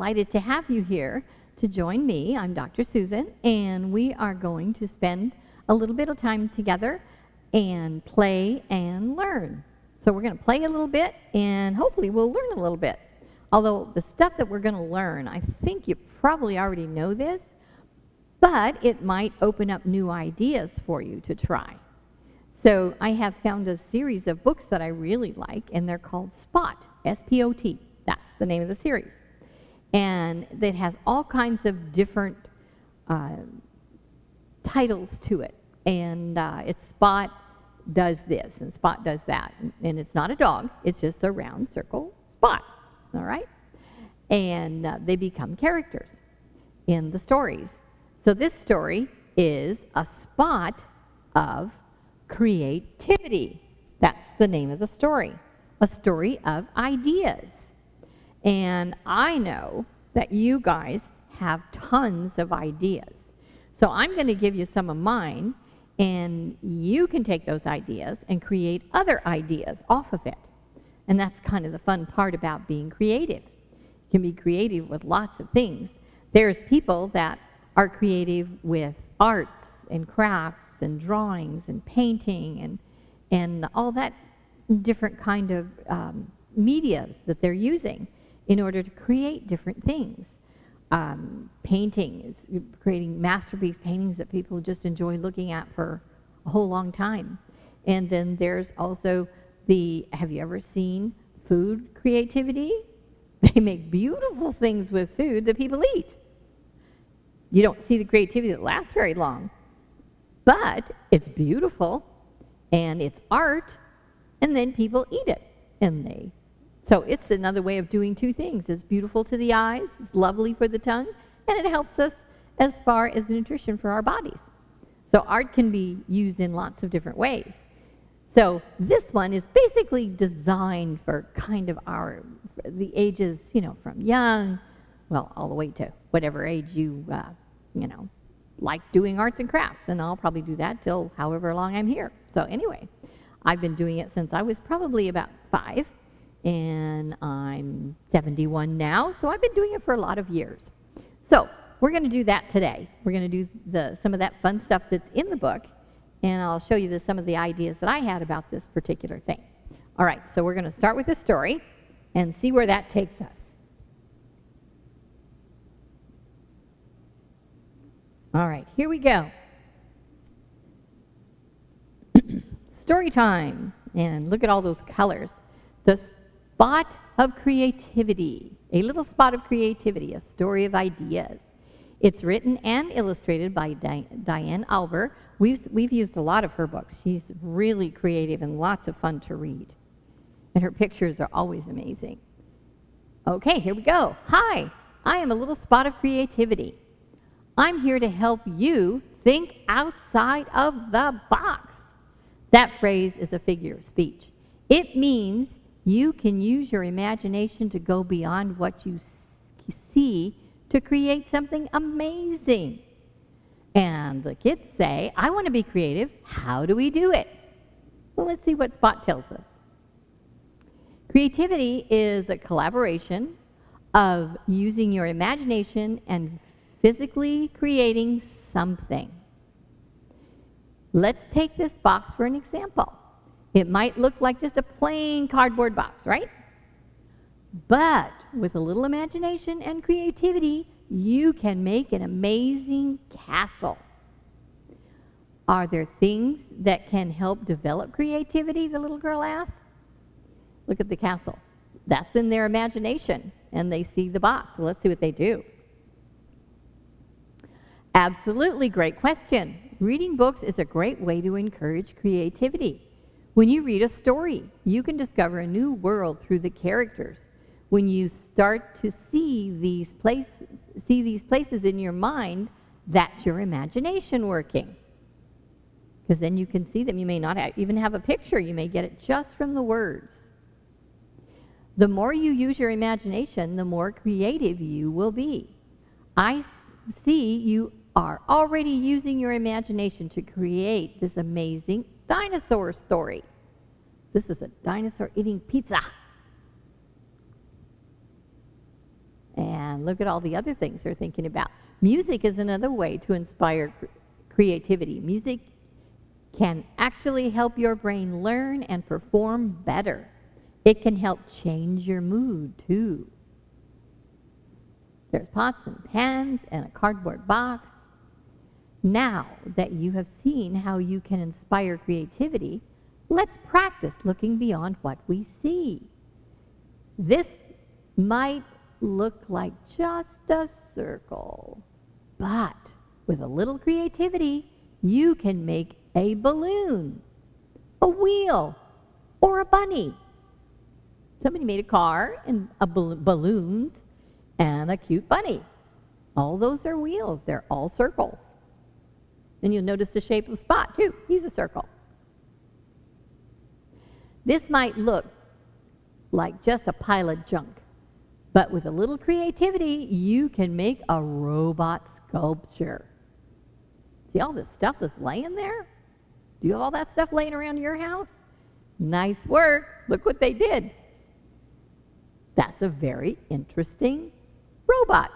delighted to have you here to join me. I'm Dr. Susan, and we are going to spend a little bit of time together and play and learn. So we're going to play a little bit, and hopefully we'll learn a little bit. Although the stuff that we're going to learn, I think you probably already know this, but it might open up new ideas for you to try. So I have found a series of books that I really like, and they're called SPOT, S-P-O-T. That's the name of the series. And it has all kinds of different titles to it. And it's Spot does this, and Spot does that. And it's not a dog. It's just a round circle spot. All right? And they become characters in the stories. So this story is a spot of creativity. That's the name of the story. A story of ideas. And I know that you guys have tons of ideas. So I'm going to give you some of mine, and you can take those ideas and create other ideas off of it. And that's kind of the fun part about being creative. You can be creative with lots of things. There's people that are creative with arts and crafts and drawings and painting and all that different kind of medias that they're using in order to create different things. Painting is creating masterpiece paintings that people just enjoy looking at for a whole long time. And then there's also have you ever seen food creativity? They make beautiful things with food that people eat. You don't see the creativity that lasts very long. But it's beautiful, and it's art, and then people eat it. So it's another way of doing two things. It's beautiful to the eyes, it's lovely for the tongue, and it helps us as far as nutrition for our bodies. So art can be used in lots of different ways. So this one is basically designed for kind of the ages, from young, well, all the way to whatever age you like doing arts and crafts, and I'll probably do that till however long I'm here. So anyway, I've been doing it since I was probably about 5, and I'm 71 now, so I've been doing it for a lot of years. So we're going to do that today. We're going to do some of that fun stuff that's in the book, and I'll show you some of the ideas that I had about this particular thing. All right, so we're going to start with a story and see where that takes us. All right, here we go. Story time. And look at all those colors. The spot of creativity. A little spot of creativity, a story of ideas. It's written and illustrated by Diane Alber. We've used a lot of her books. She's really creative and lots of fun to read. And her pictures are always amazing. Okay, here we go. Hi, I am a little spot of creativity. I'm here to help you think outside of the box. That phrase is a figure of speech. It means you can use your imagination to go beyond what you see to create something amazing. And the kids say, I want to be creative. How do we do it? Well, let's see what Spot tells us. Creativity is a collaboration of using your imagination and physically creating something. Let's take this box for an example. It might look like just a plain cardboard box, right? But with a little imagination and creativity, you can make an amazing castle. Are there things that can help develop creativity, the little girl asked? Look at the castle. That's in their imagination, and they see the box. So let's see what they do. Absolutely, great question. Reading books is a great way to encourage creativity. When you read a story, you can discover a new world through the characters. When you start to see these places in your mind, that's your imagination working. Because then you can see them. You may not even have a picture. You may get it just from the words. The more you use your imagination, the more creative you will be. I see you are already using your imagination to create this amazing dinosaur story. This is a dinosaur eating pizza. And And look at all the other things they're thinking about. Music is another way to inspire creativity. Music can actually help your brain learn and perform better. It can help change your mood, too. There's pots and pans and a cardboard box. Now that you have seen how you can inspire creativity, let's practice looking beyond what we see. This might look like just a circle, but with a little creativity, you can make a balloon, a wheel, or a bunny. Somebody made a car and balloons and a cute bunny. All those are wheels. They're all circles. And you'll notice the shape of Spot, too. He's a circle. This might look like just a pile of junk, but with a little creativity, you can make a robot sculpture. See all this stuff that's laying there? Do you have all that stuff laying around your house? Nice work. Look what they did. That's a very interesting robot.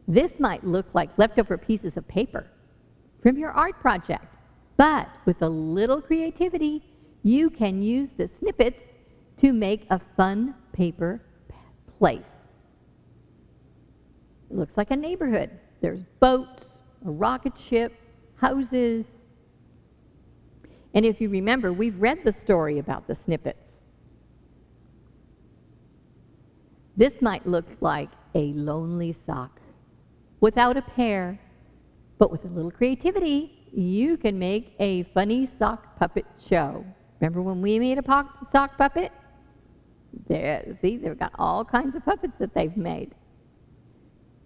This might look like leftover pieces of paper from your art project, but with a little creativity, you can use the snippets to make a fun paper place. It looks like a neighborhood. There's boats, a rocket ship, houses. And if you remember, we've read the story about the snippets. This might look like a lonely sock without a pair, but with a little creativity, you can make a funny sock puppet show. Remember when we made a sock puppet? There, see, they've got all kinds of puppets that they've made.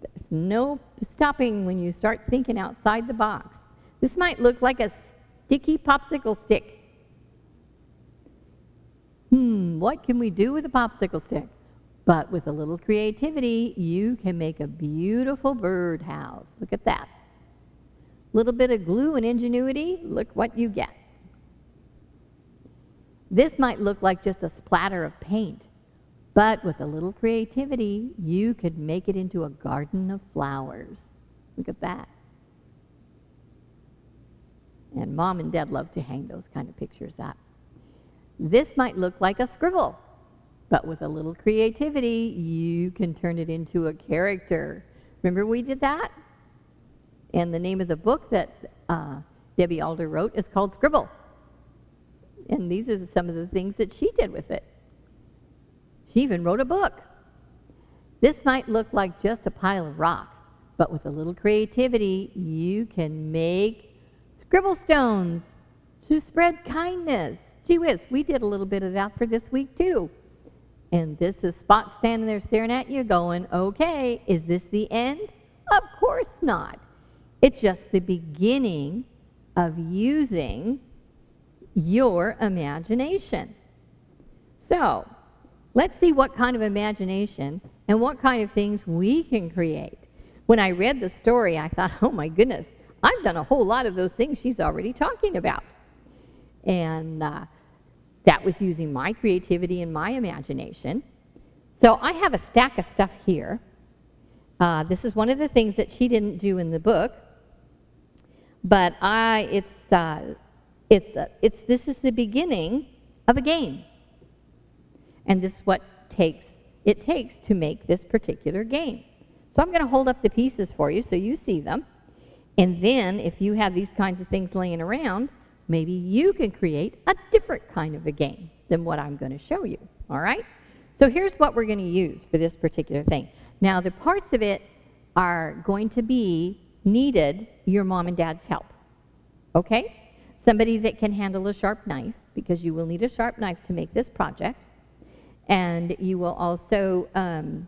There's no stopping when you start thinking outside the box. This might look like a sticky popsicle stick. What can we do with a popsicle stick? But with a little creativity, you can make a beautiful birdhouse. Look at that. Little bit of glue and ingenuity, look what you get. This might look like just a splatter of paint, but with a little creativity, you could make it into a garden of flowers. Look at that. And Mom and Dad love to hang those kind of pictures up. This might look like a scribble, but with a little creativity, you can turn it into a character. Remember we did that? And the name of the book that Debbie Alder wrote is called Scribble. And these are some of the things that she did with it. She even wrote a book. This might look like just a pile of rocks, but with a little creativity, you can make scribble stones to spread kindness. Gee whiz, we did a little bit of that for this week too. And this is Spot standing there staring at you going, okay, is this the end? Of course not. It's just the beginning of using your imagination. So, let's see what kind of imagination and what kind of things we can create. When I read the story, I thought, oh my goodness, I've done a whole lot of those things she's already talking about. And that was using my creativity and my imagination. So I have a stack of stuff here. This is one of the things that she didn't do in the book, but this is the beginning of a game. And this is what it takes to make this particular game. So I'm going to hold up the pieces for you so you see them. And then if you have these kinds of things laying around, maybe you can create a different kind of a game than what I'm going to show you. All right? So here's what we're going to use for this particular thing. Now the parts of it are going to be needed your mom and dad's help. Okay? Somebody that can handle a sharp knife, because you will need a sharp knife to make this project. And you will also, the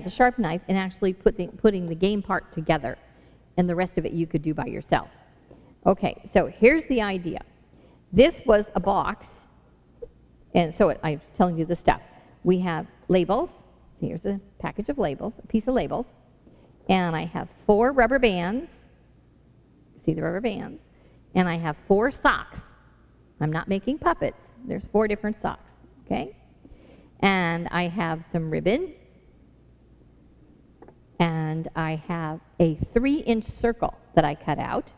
sharp knife, and actually putting the game part together. And the rest of it you could do by yourself. Okay, so here's the idea. This was a box, and so I was telling you the stuff. We have labels. Here's a package of labels, a piece of labels. And I have 4 rubber bands. See the rubber bands? And I have 4 socks. I'm not making puppets. There's 4 different socks, okay? And I have some ribbon, and I have a 3-inch circle that I cut out.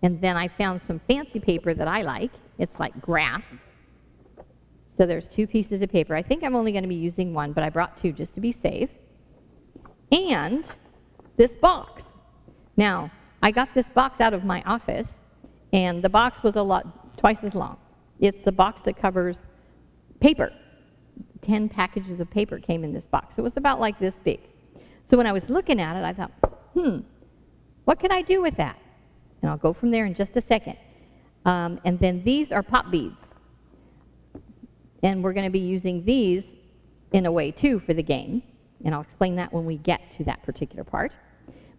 And then I found some fancy paper that I like. It's like grass. So there's 2 pieces of paper. I think I'm only going to be using 1, but I brought 2 just to be safe. And this box. Now, I got this box out of my office, and the box was twice as long. It's the box that covers paper. 10 packages of paper came in this box. It was about like this big. So when I was looking at it, I thought, what can I do with that? And I'll go from there in just a second. And then these are pop beads. And we're going to be using these in a way, too, for the game. And I'll explain that when we get to that particular part.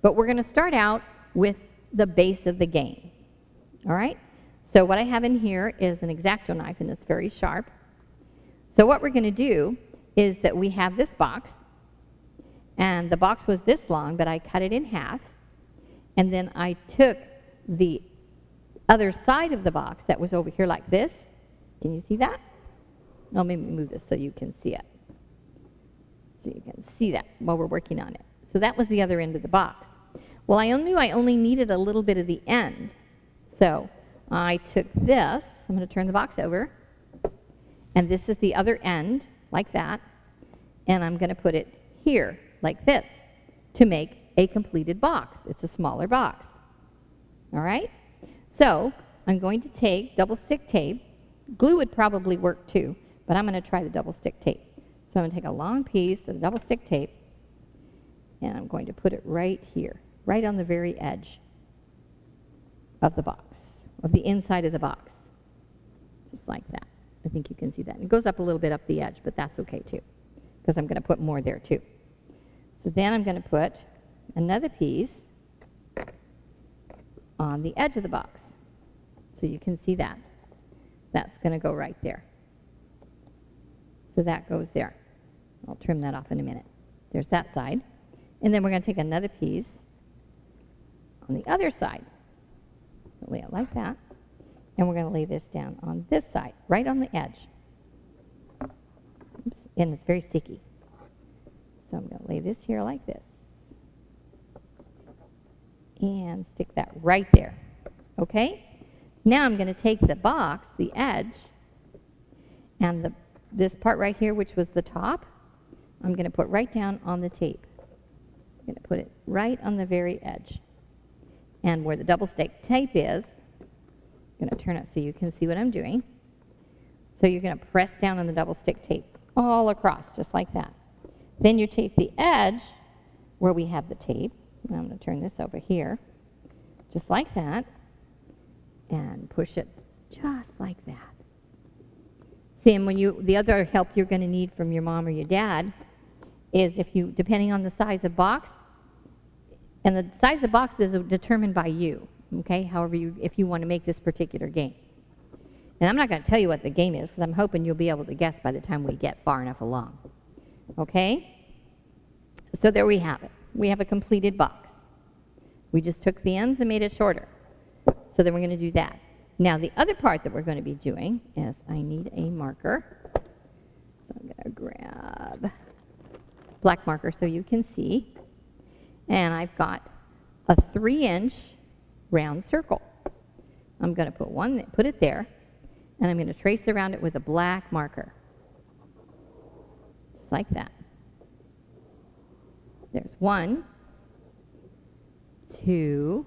But we're going to start out with the base of the game. All right? So what I have in here is an X-Acto knife, and it's very sharp. So what we're going to do is that we have this box. And the box was this long, but I cut it in half. And then I took the other side of the box that was over here like this. Can you see that? No, maybe move this so you can see it. So you can see that while we're working on it. So that was the other end of the box. Well, I knew I only needed a little bit of the end. So I took this. I'm going to turn the box over. And this is the other end, like that. And I'm going to put it here, like this, to make a completed box. It's a smaller box. All right? So I'm going to take double stick tape. Glue would probably work too, but I'm going to try the double stick tape. So I'm going to take a long piece of the double stick tape, and I'm going to put it right here, right on the very edge of the box, of the inside of the box, just like that. I think you can see that. And it goes up a little bit up the edge, but that's okay too, because I'm going to put more there too. So then I'm going to put another piece on the edge of the box. So you can see that. That's going to go right there. So that goes there. I'll trim that off in a minute. There's that side. And then we're going to take another piece on the other side. Lay it like that. And we're going to lay this down on this side, right on the edge. Oops, and it's very sticky. So I'm going to lay this here like this. And stick that right there. Okay? Now I'm going to take the box, the edge, and this part right here, which was the top, I'm going to put right down on the tape. I'm going to put it right on the very edge. And where the double stick tape is, I'm going to turn it so you can see what I'm doing. So you're going to press down on the double stick tape all across, just like that. Then you take the edge where we have the tape, and I'm going to turn this over here, just like that, and push it just like that. See, and the other help you're going to need from your mom or your dad is depending on the size of box, and the size of the box is determined by you, okay, however if you want to make this particular game. And I'm not going to tell you what the game is, because I'm hoping you'll be able to guess by the time we get far enough along. Okay? So there we have it. We have a completed box. We just took the ends and made it shorter. So then we're going to do that. Now the other part that we're going to be doing is I need a marker. So I'm going to grab black marker so you can see. And I've got a 3-inch round circle. I'm going to put it there, and I'm going to trace around it with a black marker. Just like that. There's 1, 2.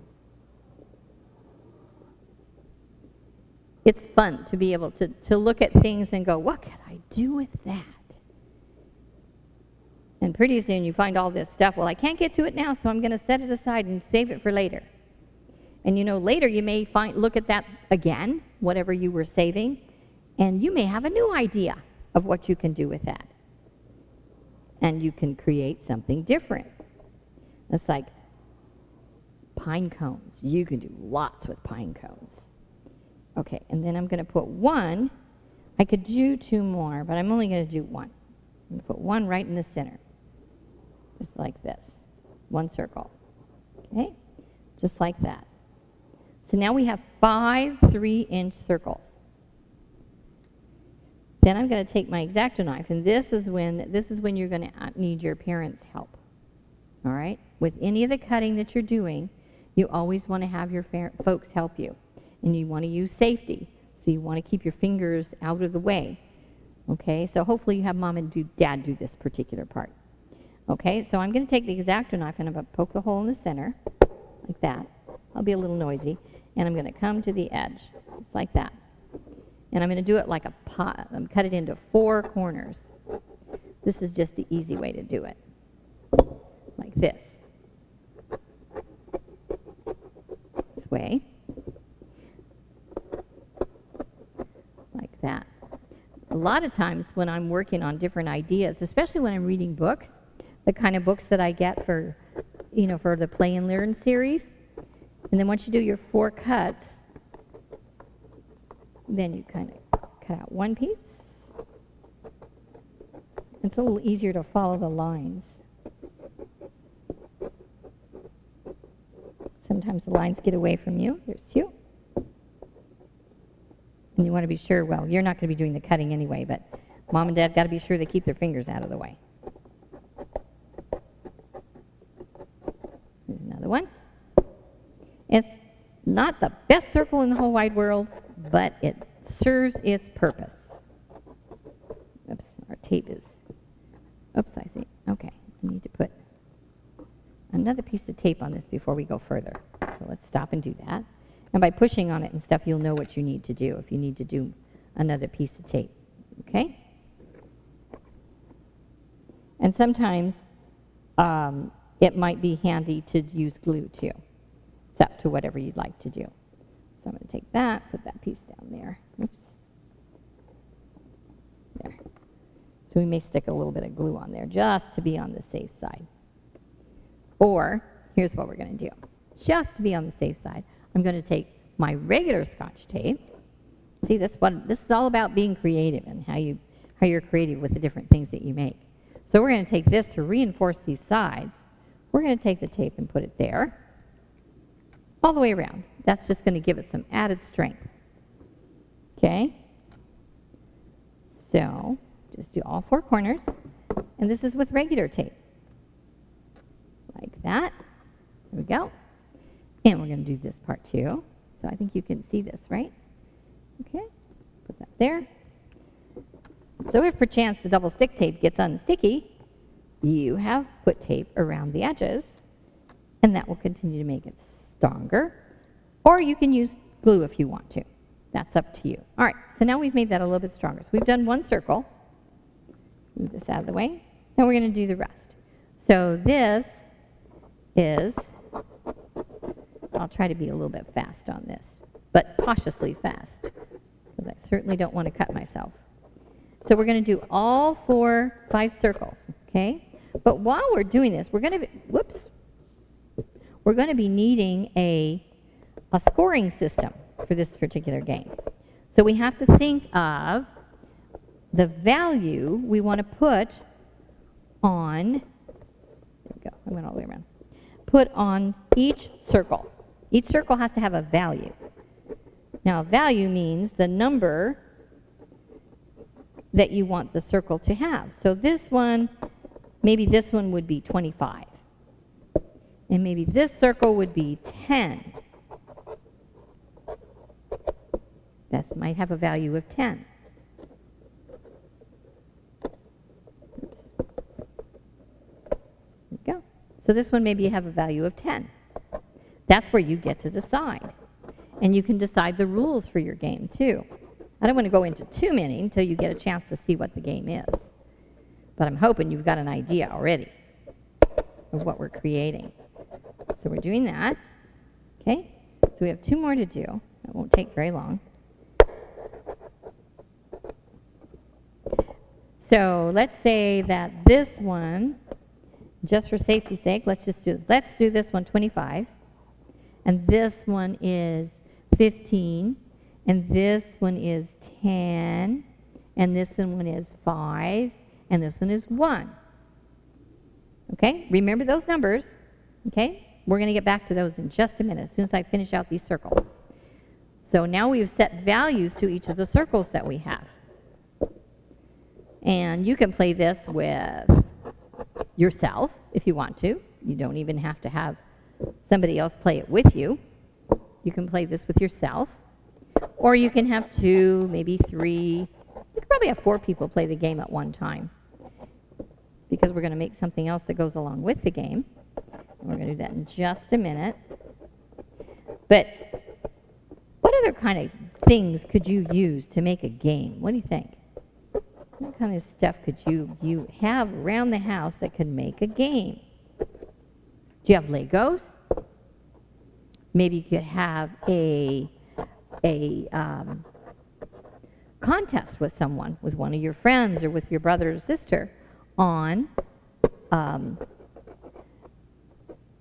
It's fun to be able to look at things and go, what can I do with that? And pretty soon you find all this stuff. Well, I can't get to it now, so I'm going to set it aside and save it for later. And later you may look at that again, whatever you were saving, and you may have a new idea of what you can do with that. And you can create something different. It's like pine cones. You can do lots with pine cones. Okay, and then I'm going to put 1. I could do 2 more, but I'm only going to do 1. I'm going to put 1 right in the center. Just like this. 1 circle. Okay? Just like that. So now we have 5 3-inch circles. Then I'm going to take my X-Acto knife, and this is when you're going to need your parents' help. All right? With any of the cutting that you're doing, you always want to have your folks help you. And you want to use safety. So you want to keep your fingers out of the way. Okay? So hopefully you have mom and dad do this particular part. Okay? So I'm going to take the X-Acto knife and I'm going to poke the hole in the center, like that. I'll be a little noisy. And I'm going to come to the edge, just like that. And I'm going to do it like a pot. I'm cut it into 4 corners. This is just the easy way to do it. Like this. This way. Like that. A lot of times when I'm working on different ideas, especially when I'm reading books, the kind of books that I get for, for the Play and Learn series, and then once you do your 4 cuts, then you kind of cut out one piece. It's a little easier to follow the lines. Sometimes the lines get away from you. There's 2. And you want to be sure, well, you're not going to be doing the cutting anyway, but mom and dad got to be sure they keep their fingers out of the way. There's another one. It's not the best circle in the whole wide world, but it serves its purpose. Oops, our tape is, oops, I see. Okay, I need to put another piece of tape on this before we go further. So let's stop and do that. And by pushing on it and stuff, you'll know what you need to do if you need to do another piece of tape. Okay? And sometimes it might be handy to use glue too. It's up to whatever you'd like to do. So I'm going to take that, put that piece down there. Oops. There. So we may stick a little bit of glue on there just to be on the safe side. Or, here's what we're going to do. Just to be on the safe side, I'm going to take my regular Scotch tape. See, this is all about being creative and how you're creative with the different things that you make. So we're going to take this to reinforce these sides. We're going to take the tape and put it there, all the way around. That's just going to give it some added strength. Okay? So, just do all 4 corners. And this is with regular tape. Like that. There we go. And we're going to do this part too. So I think you can see this, right? Okay. Put that there. So if perchance the double stick tape gets unsticky, you have put tape around the edges, and that will continue to make it stronger. Or you can use glue if you want to. That's up to you. All right, so now we've made that a little bit stronger. So we've done 1 circle. Move this out of the way. Now we're going to do the rest. So this is, I'll try to be a little bit fast on this, but cautiously fast, because I certainly don't want to cut myself. So we're going to do all 5 circles, okay? But while we're doing this, we're going to be needing a scoring system for this particular game. So we have to think of the value we want to put on, there we go, I went all the way around, put on each circle. Each circle has to have a value. Now, value means the number that you want the circle to have. So this one, maybe this one would be 25. And maybe this circle would be 10. This might have a value of 10. Oops. There we go. So this one maybe have a value of 10. That's where you get to decide. And you can decide the rules for your game too. I don't want to go into too many until you get a chance to see what the game is. But I'm hoping you've got an idea already of what we're creating. So we're doing that. Okay? So we have 2 more to do. It won't take very long. So let's say that this one, just for safety's sake, let's do this one 25. And this one is 15. And this one is 10. And this one is 5. And this one is 1. Okay? Remember those numbers. Okay? We're going to get back to those in just a minute, as soon as I finish out these circles. So now we've set values to each of the circles that we have. And you can play this with yourself if you want to. You don't even have to have somebody else play it with you. You can play this with yourself. Or you can have 2, maybe 3. You could probably have 4 people play the game at one time, because we're going to make something else that goes along with the game. And we're going to do that in just a minute. But what other kind of things could you use to make a game? What do you think? What kind of stuff could you have around the house that could make a game? Do you have Legos? Maybe you could have a contest with someone, with one of your friends or with your brother or sister on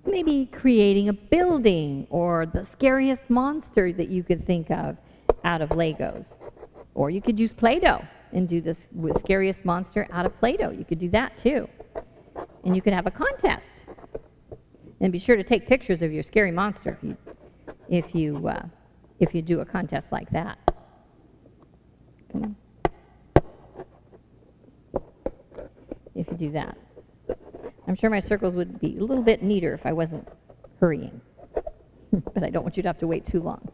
maybe creating a building or the scariest monster that you could think of out of Legos. Or you could use Play-Doh and do this with scariest monster out of Play-Doh. You could do that too. And you could have a contest. And be sure to take pictures of your scary monster if you do a contest like that. Come on. If you do that. I'm sure my circles would be a little bit neater if I wasn't hurrying. But I don't want you to have to wait too long.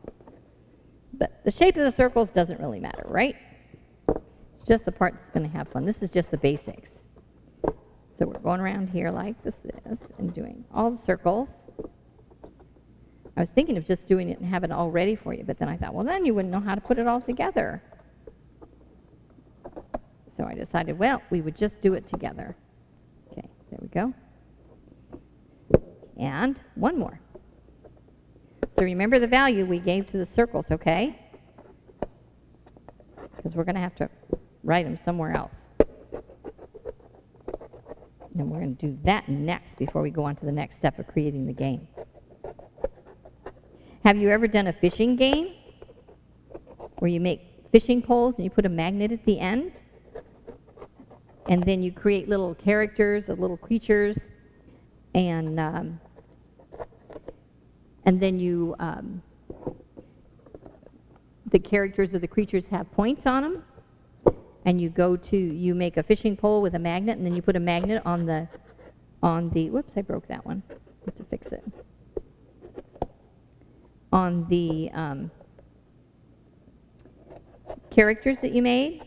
But the shape of the circles doesn't really matter, right? It's just the part that's going to have fun. This is just the basics. So we're going around here like this, and doing all the circles. I was thinking of just doing it and having it all ready for you, but then I thought, well, then you wouldn't know how to put it all together. So I decided, well, we would just do it together. Okay, there we go. And one more. So remember the value we gave to the circles, okay? Because we're going to have to write them somewhere else. And we're going to do that next before we go on to the next step of creating the game. Have you ever done a fishing game where you make fishing poles and you put a magnet at the end? And then you create little characters, little creatures, and then you, the characters or the creatures have points on them, and you make a fishing pole with a magnet, and then you put a magnet on the, whoops, I broke that one. I have to fix it. On the characters that you made,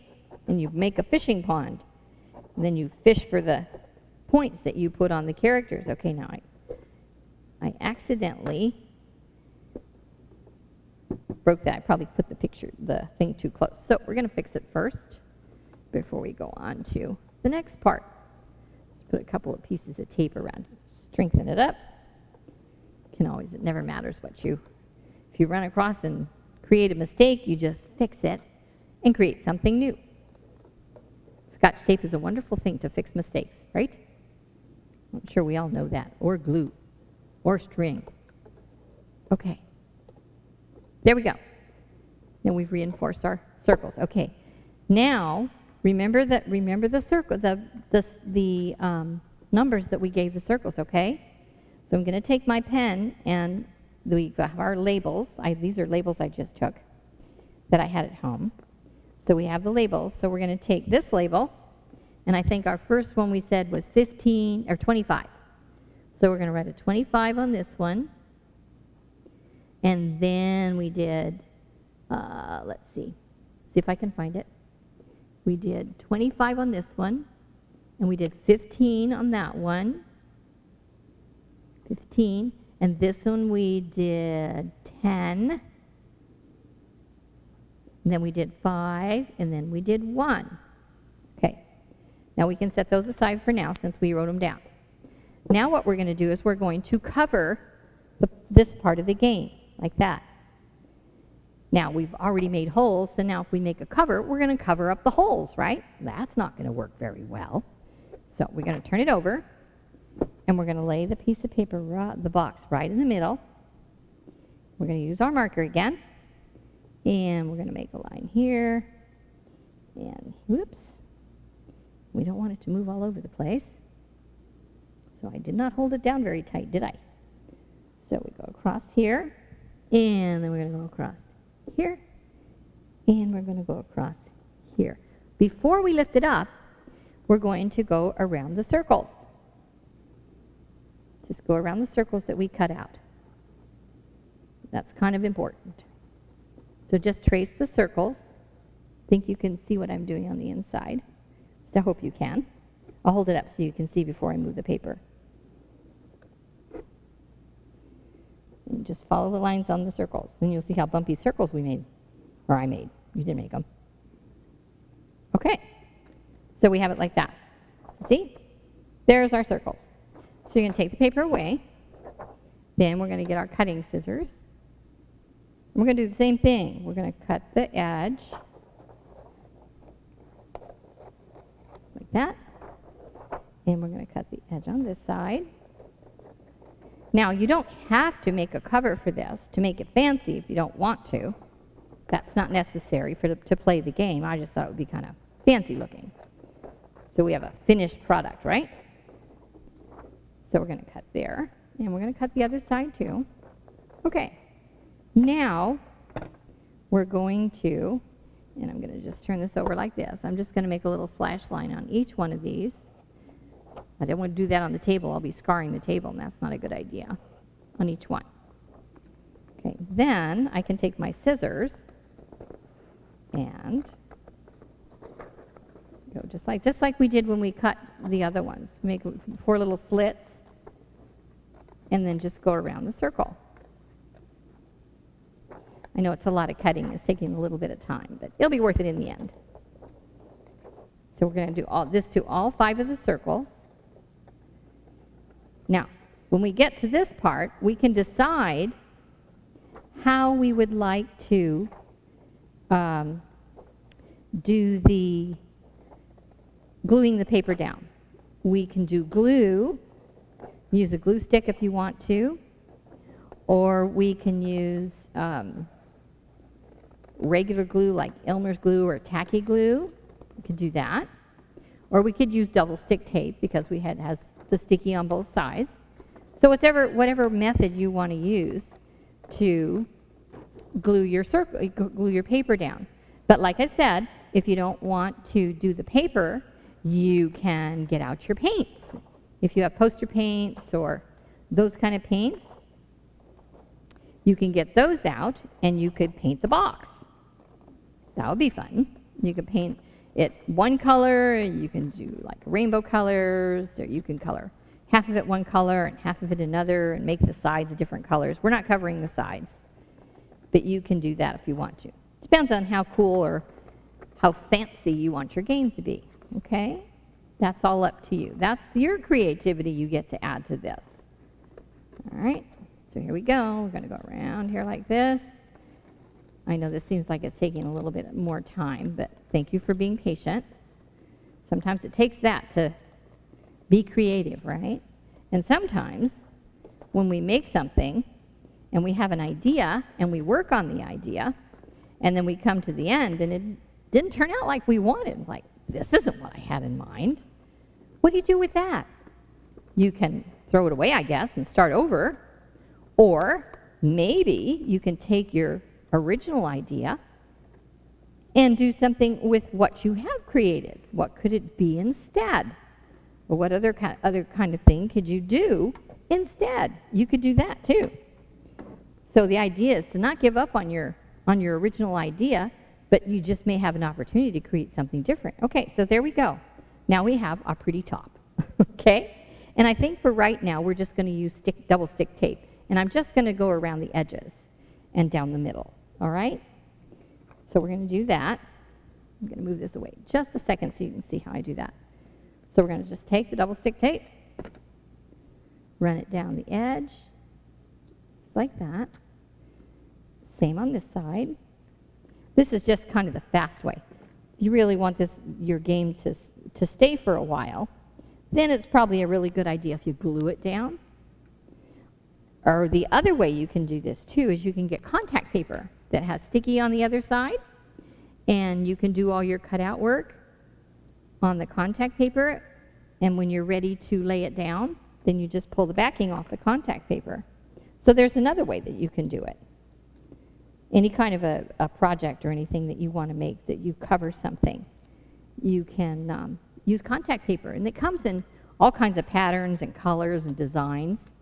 and you make a fishing pond. And then you fish for the points that you put on the characters. Okay, now I accidentally broke that. I probably put the thing too close. So we're going to fix it first before we go on to the next part. Just put a couple of pieces of tape around it. Strengthen it up. It never matters if you run across and create a mistake, you just fix it and create something new. Scotch tape is a wonderful thing to fix mistakes, right? I'm sure we all know that. Or glue. Or string. Okay. There we go. Then we've reinforced our circles. Okay. Now, remember the circle, the numbers that we gave the circles, okay? So I'm going to take my pen, and we have our labels. These are labels I just took that I had at home. So we have the labels. So we're going to take this label, and I think our first one we said was 15 or 25. So we're going to write a 25 on this one. And then we did, let's see if I can find it. We did 25 on this one, and we did 15 on that one. 15. And this one we did 10. And then we did 5, and then we did 1. Okay. Now we can set those aside for now since we wrote them down. Now what we're going to do is we're going to cover this part of the game, like that. Now we've already made holes, so now if we make a cover, we're going to cover up the holes, right? That's not going to work very well. So we're going to turn it over, and we're going to lay the piece of paper, the box, right in the middle. We're going to use our marker again. And we're going to make a line here. And whoops. We don't want it to move all over the place. So I did not hold it down very tight, did I? So we go across here. And then we're going to go across here. And we're going to go across here. Before we lift it up, we're going to go around the circles. Just go around the circles that we cut out. That's kind of important. So just trace the circles. Think you can see what I'm doing on the inside. I hope you can. I'll hold it up so you can see before I move the paper. And just follow the lines on the circles. Then you'll see how bumpy circles we made. Or I made. You didn't make them. Okay. So we have it like that. See? There's our circles. So you're going to take the paper away. Then we're going to get our cutting scissors. And we're going to do the same thing. We're going to cut the edge. Like that. And we're going to cut the edge on this side. Now, you don't have to make a cover for this to make it fancy if you don't want to. That's not necessary to play the game. I just thought it would be kind of fancy looking. So we have a finished product, right? So we're going to cut there. And we're going to cut the other side too. Okay. Now, we're going to, and I'm going to just turn this over like this. I'm just going to make a little slash line on each one of these. I don't want to do that on the table. I'll be scarring the table, and that's not a good idea on each one. Okay, then I can take my scissors and go just like we did when we cut the other ones. Make 4 little slits, and then just go around the circle. I know it's a lot of cutting. It's taking a little bit of time, but it'll be worth it in the end. So we're going to do all this to all 5 of the circles. Now, when we get to this part, we can decide how we would like to do the gluing the paper down. We can do glue, use a glue stick if you want to, or we can use regular glue like Elmer's glue or tacky glue. We could do that. Or we could use double stick tape because it has the sticky on both sides. So whatever method you want to use to glue your paper down. But like I said, if you don't want to do the paper, you can get out your paints. If you have poster paints or those kind of paints, you can get those out and you could paint the box. That would be fun. You could paint it one color, you can do like rainbow colors, or you can color half of it one color and half of it another and make the sides different colors. We're not covering the sides, but you can do that if you want to. Depends on how cool or how fancy you want your game to be, okay? That's all up to you. That's your creativity you get to add to this. All right, so here we go. We're going to go around here like this. I know this seems like it's taking a little bit more time, but thank you for being patient. Sometimes it takes that to be creative, right? And sometimes when we make something and we have an idea and we work on the idea and then we come to the end and it didn't turn out like we wanted, like this isn't what I had in mind. What do you do with that? You can throw it away, I guess, and start over. Or maybe you can take your original idea and do something with what you have created. What could it be instead? Or what other kind of thing could you do instead? You could do that too. So the idea is to not give up on your original idea, but you just may have an opportunity to create something different. Okay, so there we go. Now we have our pretty top. Okay? And I think for right now we're just going to use double stick tape. And I'm just going to go around the edges and down the middle. All right? So we're going to do that. I'm going to move this away just a second so you can see how I do that. So we're going to just take the double stick tape, run it down the edge, just like that. Same on this side. This is just kind of the fast way. If you really want your game to stay for a while, then it's probably a really good idea if you glue it down. Or the other way you can do this too is you can get contact paper that has sticky on the other side, and you can do all your cutout work on the contact paper, and when you're ready to lay it down, then you just pull the backing off the contact paper. So there's another way that you can do it. Any kind of a project or anything that you want to make that you cover something, you can use contact paper. And it comes in all kinds of patterns and colors and designs.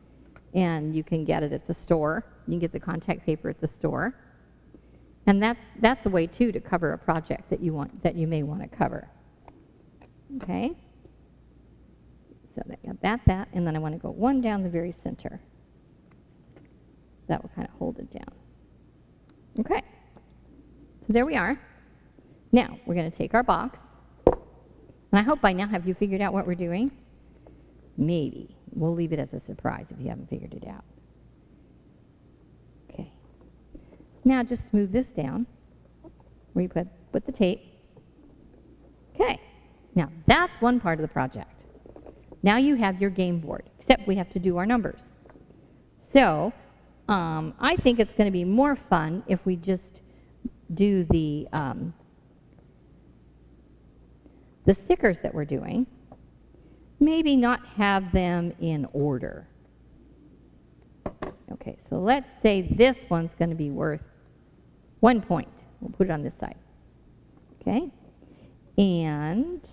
And you can get it at the store. You can get the contact paper at the store. And that's a way, too, to cover a project that you may want to cover. Okay? So I got that, and then I want to go one down the very center. That will kind of hold it down. Okay. So there we are. Now, we're going to take our box. And I hope by now have you figured out what we're doing? Maybe. We'll leave it as a surprise if you haven't figured it out. Okay. Now just smooth this down where you put the tape. Okay. Now that's one part of the project. Now you have your game board, except we have to do our numbers. So I think it's going to be more fun if we just do the stickers that we're doing. Maybe not have them in order. Okay, so let's say this one's going to be worth 1 point. We'll put it on this side. Okay? And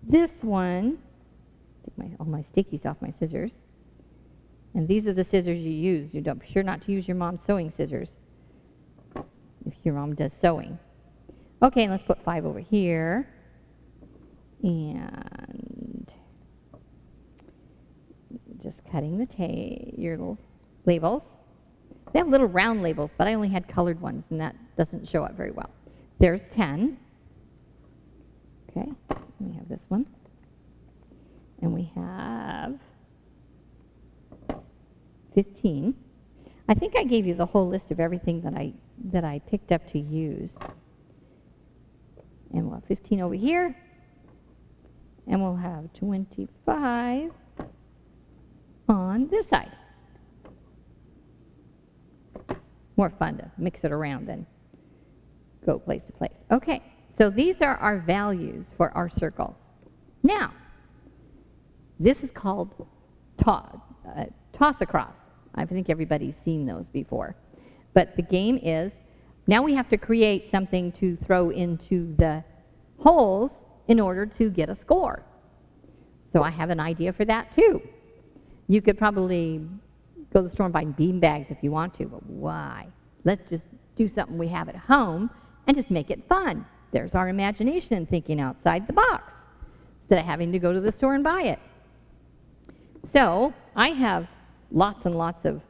this one, take all my stickies off my scissors. And these are the scissors you use. You're sure not to use your mom's sewing scissors if your mom does sewing. Okay, and let's put 5 over here. And just cutting your little labels. They have little round labels, but I only had colored ones, and that doesn't show up very well. There's 10. Okay, we have this one. And we have 15. I think I gave you the whole list of everything that I picked up to use. And we'll have 15 over here. And we'll have 25 on this side. More fun to mix it around than go place to place. Okay, so these are our values for our circles. Now, this is called toss across. I think everybody's seen those before. But the game is, now we have to create something to throw into the holes in order to get a score. So I have an idea for that too. You could probably go to the store and buy bean bags if you want to, but why? Let's just do something we have at home and just make it fun. There's our imagination and thinking outside the box instead of having to go to the store and buy it. So I have lots and lots of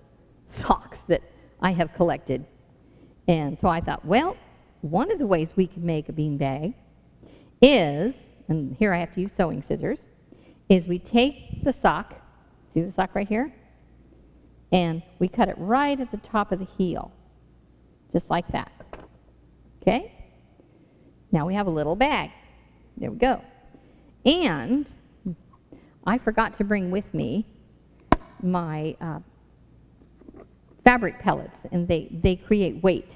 socks that I have collected. And so I thought, well, one of the ways we could make a bean bag is, and here I have to use sewing scissors, is we take the sock, see the sock right here? And we cut it right at the top of the heel, just like that. Okay? Now we have a little bag. There we go. And I forgot to bring with me my fabric pellets, and they create weight.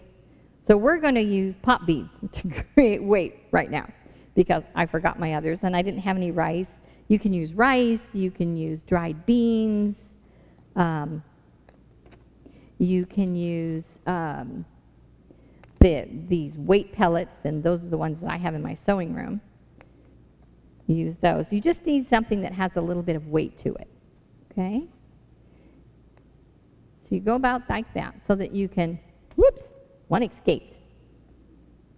So we're going to use pop beads to create weight right now, because I forgot my others, and I didn't have any rice. You can use rice, you can use dried beans, you can use these weight pellets, and those are the ones that I have in my sewing room. You use those. You just need something that has a little bit of weight to it, okay? So you go about like that so that you can, whoops, one escaped.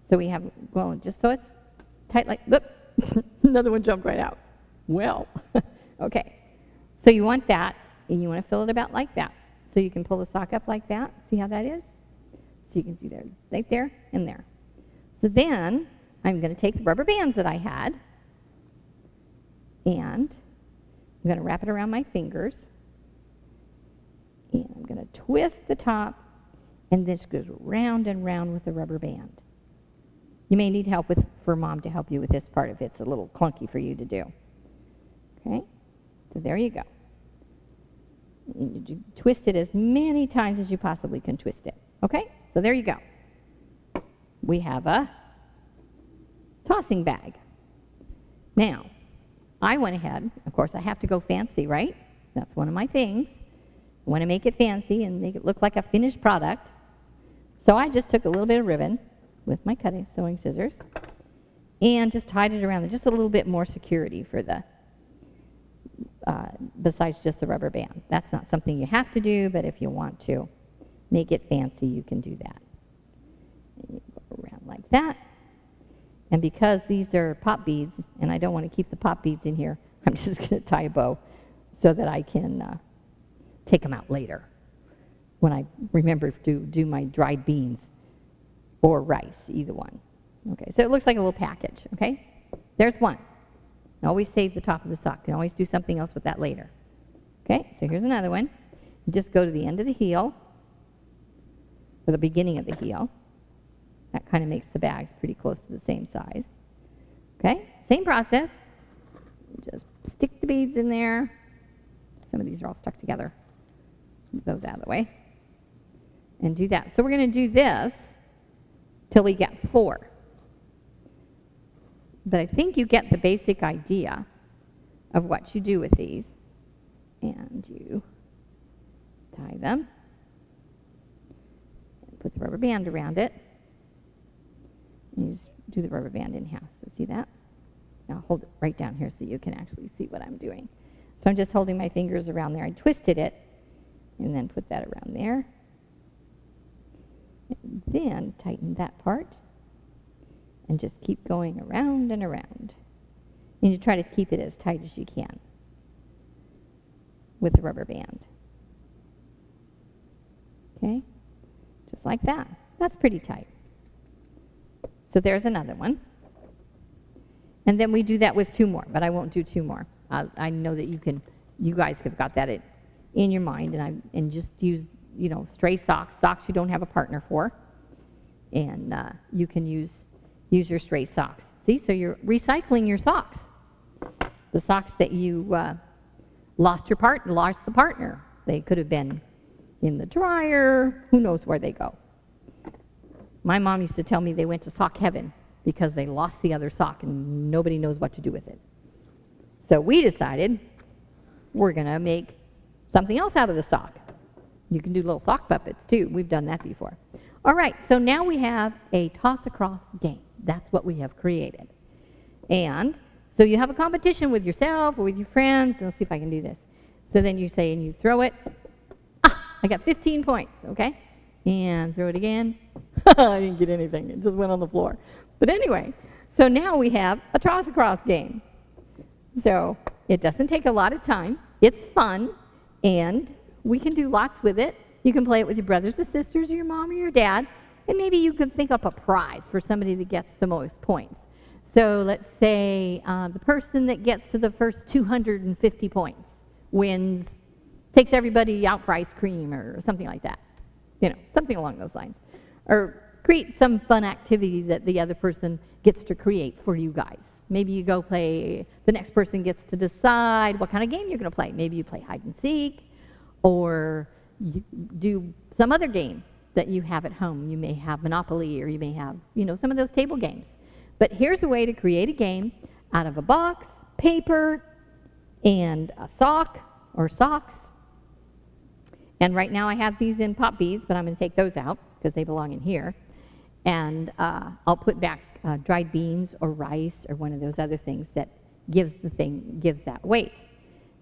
So we have, well, just so it's tight like, whoop, another one jumped right out. Well, okay. So you want that, and you want to fill it about like that. So you can pull the sock up like that. See how that is? So you can see there, right there and there. So then I'm going to take the rubber bands that I had, and I'm going to wrap it around my fingers, and I'm going to twist the top, and this goes round and round with the rubber band. You may need help for Mom to help you with this part if it's a little clunky for you to do. Okay? So there you go. And you twist it as many times as you possibly can twist it. Okay? So there you go. We have a tossing bag. Now, I went ahead, of course I have to go fancy, right? That's one of my things. I want to make it fancy and make it look like a finished product. So I just took a little bit of ribbon with my sewing scissors, and just tied it around there, just a little bit more security for the, besides just the rubber band. That's not something you have to do, but if you want to make it fancy, you can do that. And you go around like that. And because these are pop beads, and I don't want to keep the pop beads in here, I'm just going to tie a bow so that I can take them out later when I remember to do my dried beans or rice, either one. Okay, so it looks like a little package, okay? There's one. Always save the top of the sock. You can always do something else with that later. Okay, so here's another one. You just go to the end of the heel, or the beginning of the heel. That kind of makes the bags pretty close to the same size. Okay, same process. Just stick the beads in there. Some of these are all stuck together. Move those out of the way. And do that. So we're going to do this till we get 4. But I think you get the basic idea of what you do with these. And you tie them. And put the rubber band around it. And you just do the rubber band in half. So see that? Now hold it right down here so you can actually see what I'm doing. So I'm just holding my fingers around there. I twisted it and then put that around there. And then tighten that part and just keep going around and around. And you try to keep it as tight as you can with the rubber band. Okay? Just like that. That's pretty tight. So there's another one. And then we do that with 2 more, but I won't do 2 more. I know that you guys have got that in your mind, and just use, stray socks you don't have a partner for, and you can use your stray socks. See, so you're recycling your socks. The socks that you lost the partner. They could have been in the dryer. Who knows where they go? My mom used to tell me they went to sock heaven because they lost the other sock and nobody knows what to do with it. So we decided we're going to make something else out of the sock. You can do little sock puppets too. We've done that before. All right, so now we have a toss-across game. That's what we have created. And so you have a competition with yourself or with your friends. Let's see if I can do this. So then you say, and you throw it. I got 15 points, okay? And throw it again. I didn't get anything. It just went on the floor. But anyway, so now we have a toss-across game. So it doesn't take a lot of time. It's fun, and we can do lots with it. You can play it with your brothers or sisters or your mom or your dad, and maybe you can think up a prize for somebody that gets the most points. So let's say the person that gets to the first 250 points wins, takes everybody out for ice cream or something like that. Something along those lines. Or create some fun activity that the other person gets to create for you guys. Maybe you go play, the next person gets to decide what kind of game you're going to play. Maybe you play hide and seek, or you do some other game that you have at home. You may have Monopoly, or you may have, some of those table games. But here's a way to create a game out of a box, paper, and a sock or socks. And right now I have these in pop beads, but I'm going to take those out because they belong in here. And I'll put back dried beans or rice or one of those other things that gives that weight.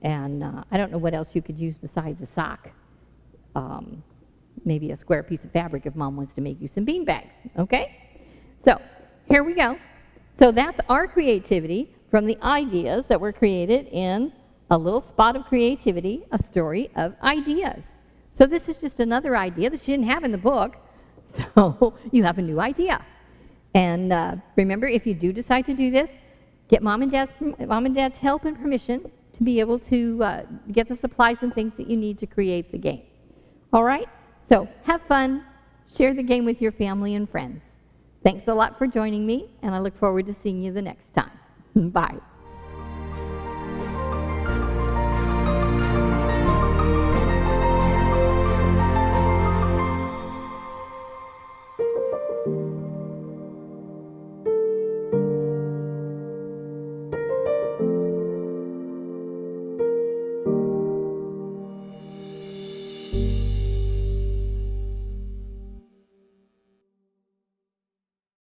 And I don't know what else you could use besides a sock. Maybe a square piece of fabric if Mom wants to make you some bean bags, okay? So here we go. So that's our creativity from the ideas that were created in A Little Spot of Creativity, a story of ideas. So this is just another idea that you didn't have in the book. So you have a new idea. And remember, if you do decide to do this, get Mom and Dad's help and permission to be able to get the supplies and things that you need to create the game. All right? So have fun. Share the game with your family and friends. Thanks a lot for joining me, and I look forward to seeing you the next time. Bye.